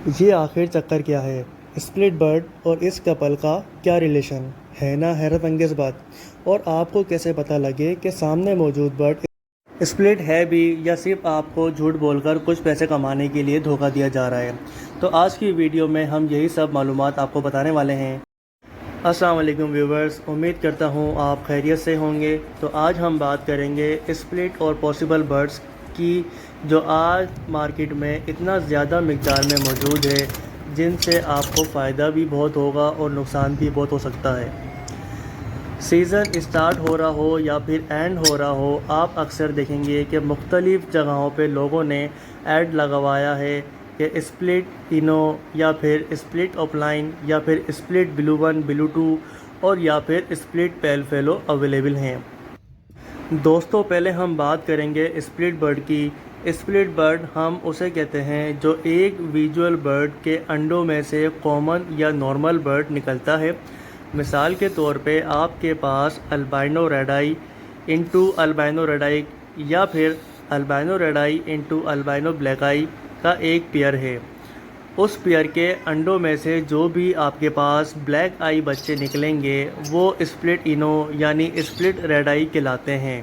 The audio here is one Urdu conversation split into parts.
یہ آخر چکر کیا ہے؟ اسپلٹ برڈ اور اس کپل کا کیا ریلیشن ہے؟ نا حیرت انگیز بات۔ اور آپ کو کیسے پتہ لگے کہ سامنے موجود برڈ اسپلٹ ہے بھی یا صرف آپ کو جھوٹ بول کر کچھ پیسے کمانے کے لیے دھوکہ دیا جا رہا ہے؟ تو آج کی ویڈیو میں ہم یہی سب معلومات آپ کو بتانے والے ہیں۔ السلام علیکم ویورز، امید کرتا ہوں آپ خیریت سے ہوں گے۔ تو آج ہم بات کریں گے اسپلٹ اور پاسبل برڈز کی، جو آج مارکیٹ میں اتنا زیادہ مقدار میں موجود ہے، جن سے آپ کو فائدہ بھی بہت ہوگا اور نقصان بھی بہت ہو سکتا ہے۔ سیزن اسٹارٹ ہو رہا ہو یا پھر اینڈ ہو رہا ہو، آپ اکثر دیکھیں گے کہ مختلف جگہوں پہ لوگوں نے ایڈ لگوایا ہے کہ اسپلٹ انو یا پھر اسپلٹ آف لائن یا پھر اسپلٹ بلو 1 بلو 2 اور یا پھر اسپلٹ پیل فیلو اویلیبل ہیں۔ دوستو، پہلے ہم بات کریں گے اسپلٹ برڈ کی۔ اسپلٹ برڈ ہم اسے کہتے ہیں جو ایک ویژول برڈ کے انڈوں میں سے کامن یا نارمل برڈ نکلتا ہے۔ مثال کے طور پہ آپ کے پاس albino red I into albino red آئی یا پھر albino red I into albino black آئی کا ایک پیئر ہے۔ اس پیئر کے انڈوں میں سے جو بھی آپ کے پاس بلیک آئی بچے نکلیں گے وہ اسپلٹ انو یعنی اسپلٹ ریڈ آئی کہلاتے ہیں۔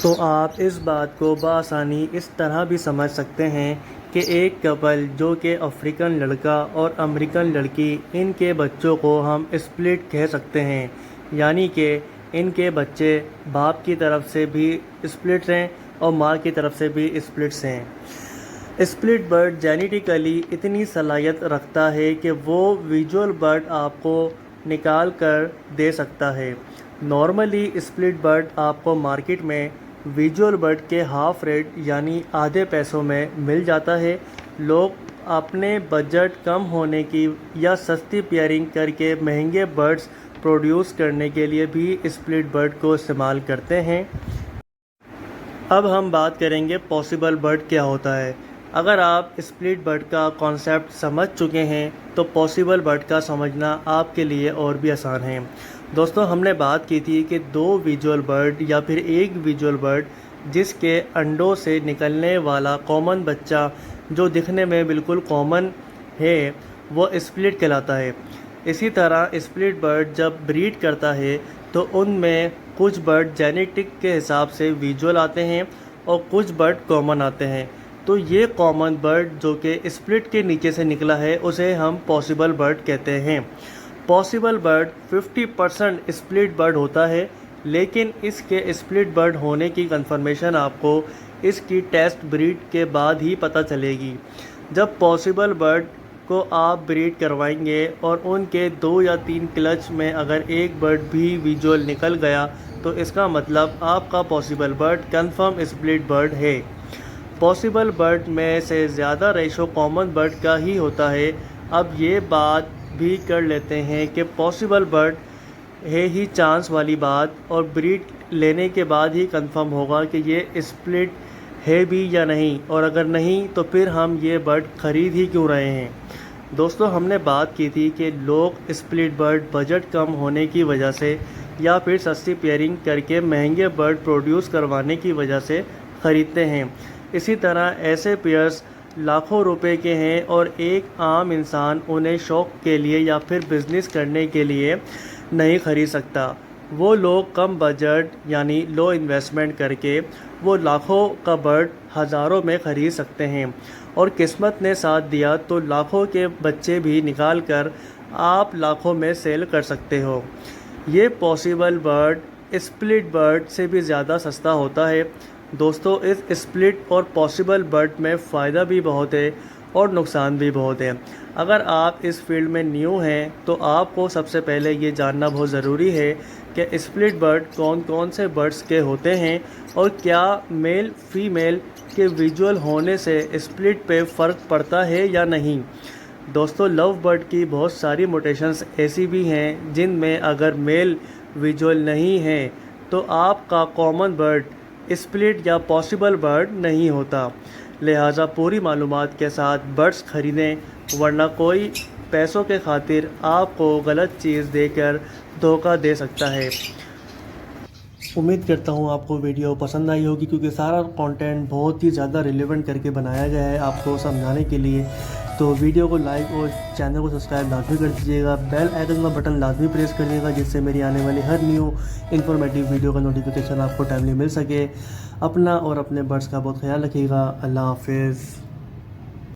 تو آپ اس بات کو بآسانی اس طرح بھی سمجھ سکتے ہیں کہ ایک کپل جو کہ افریقن لڑکا اور امریکن لڑکی، ان کے بچوں کو ہم اسپلٹ کہہ سکتے ہیں، یعنی کہ ان کے بچے باپ کی طرف سے بھی اسپلٹس ہیں اور ماں کی طرف سے بھی اسپلٹس ہیں۔ اسپلٹ برڈ جینیٹیکلی اتنی صلاحیت رکھتا ہے کہ وہ ویژول برڈ آپ کو نکال کر دے سکتا ہے۔ نارملی اسپلٹ برڈ آپ کو مارکیٹ میں ویژول برڈ کے ہاف ریٹ یعنی آدھے پیسوں میں مل جاتا ہے۔ لوگ اپنے بجٹ کم ہونے کی یا سستی پیئرنگ کر کے مہنگے برڈز پروڈیوس کرنے کے لیے بھی اسپلٹ برڈ کو استعمال کرتے ہیں۔ اب ہم بات کریں گے پاسبل برڈ کیا ہوتا ہے۔ اگر آپ اسپلٹ برڈ کا کانسیپٹ سمجھ چکے ہیں تو پاسبل برڈ کا سمجھنا آپ کے لیے اور بھی آسان ہے۔ دوستو، ہم نے بات کی تھی کہ دو ویژول برڈ یا پھر ایک ویژول برڈ جس کے انڈوں سے نکلنے والا کامن بچہ جو دکھنے میں بالکل کامن ہے وہ اسپلٹ کہلاتا ہے۔ اسی طرح اسپلٹ برڈ جب بریڈ کرتا ہے تو ان میں کچھ برڈ جینیٹک کے حساب سے ویژول آتے ہیں اور کچھ برڈ کامن آتے ہیں۔ تو یہ کامن برڈ جو کہ اسپلٹ کے نیچے سے نکلا ہے اسے ہم پاسبل برڈ کہتے ہیں۔ پاسبل برڈ 50% اسپلٹ برڈ ہوتا ہے، لیکن اس کے اسپلٹ برڈ ہونے کی کنفرمیشن آپ کو اس کی ٹیسٹ بریڈ کے بعد ہی پتہ چلے گی۔ جب پاسبل برڈ کو آپ بریڈ کروائیں گے اور ان کے 2 یا 3 کلچ میں اگر ایک برڈ بھی ویژول نکل گیا تو اس کا مطلب آپ کا possible bird confirm split bird ہے۔ پاسبل برڈ میں سے زیادہ ریشو کامن برڈ کا ہی ہوتا ہے۔ اب یہ بات بھی کر لیتے ہیں کہ پاسبل برڈ ہے ہی چانس والی بات، اور بریڈ لینے کے بعد ہی کنفرم ہوگا کہ یہ اسپلٹ ہے بھی یا نہیں، اور اگر نہیں تو پھر ہم یہ برڈ خرید ہی کیوں رہے ہیں۔ دوستو، ہم نے بات کی تھی کہ لوگ اسپلٹ برڈ بجٹ کم ہونے کی وجہ سے یا پھر سستی پیئرنگ کر کے مہنگے برڈ پروڈیوس کروانے کی وجہ سے خریدتے ہیں۔ اسی طرح ایسے پیئرز لاکھوں روپے کے ہیں اور ایک عام انسان انہیں شوق کے لیے یا پھر بزنس کرنے کے لیے نہیں خرید سکتا۔ وہ لوگ کم بجٹ یعنی لو انویسٹمنٹ کر کے وہ لاکھوں کا برڈ ہزاروں میں خرید سکتے ہیں، اور قسمت نے ساتھ دیا تو لاکھوں کے بچے بھی نکال کر آپ لاکھوں میں سیل کر سکتے ہو۔ یہ پاسبل برڈ اسپلٹ برڈ سے بھی زیادہ سستا ہوتا ہے۔ دوستو، اس اسپلٹ اور پاسبل برڈ میں فائدہ بھی بہت ہے اور نقصان بھی بہت ہے۔ اگر آپ اس فیلڈ میں نیو ہیں تو آپ کو سب سے پہلے یہ جاننا بہت ضروری ہے کہ اسپلٹ برڈ کون کون سے برڈز کے ہوتے ہیں اور کیا میل فیمیل کے ویژول ہونے سے اسپلٹ پہ فرق پڑتا ہے یا نہیں۔ دوستو، لو برڈ کی بہت ساری موٹیشنز ایسی بھی ہیں جن میں اگر میل ویژول نہیں ہے تو آپ کا کامن برڈ اسپلٹ یا پاسبل برڈ نہیں ہوتا۔ لہٰذا پوری معلومات کے ساتھ برڈز خریدیں، ورنہ کوئی پیسوں کے خاطر آپ کو غلط چیز دے کر دھوکہ دے سکتا ہے۔ امید کرتا ہوں آپ کو ویڈیو پسند آئی ہوگی، کیونکہ سارا کانٹینٹ بہت ہی زیادہ ریلیونٹ کر کے بنایا گیا ہے آپ کو سمجھانے کے لیے۔ تو ویڈیو کو لائک اور چینل کو سبسکرائب لازمی کر دیجیے گا، بیل آئیکن کا بٹن لازمی پریس کریے گا، جس سے میری آنے والی ہر نیو انفارمیٹیو ویڈیو کا نوٹیفیکیشن آپ کو ٹائملی مل سکے۔ اپنا اور اپنے برڈس کا بہت خیال رکھیے گا۔ اللہ حافظ۔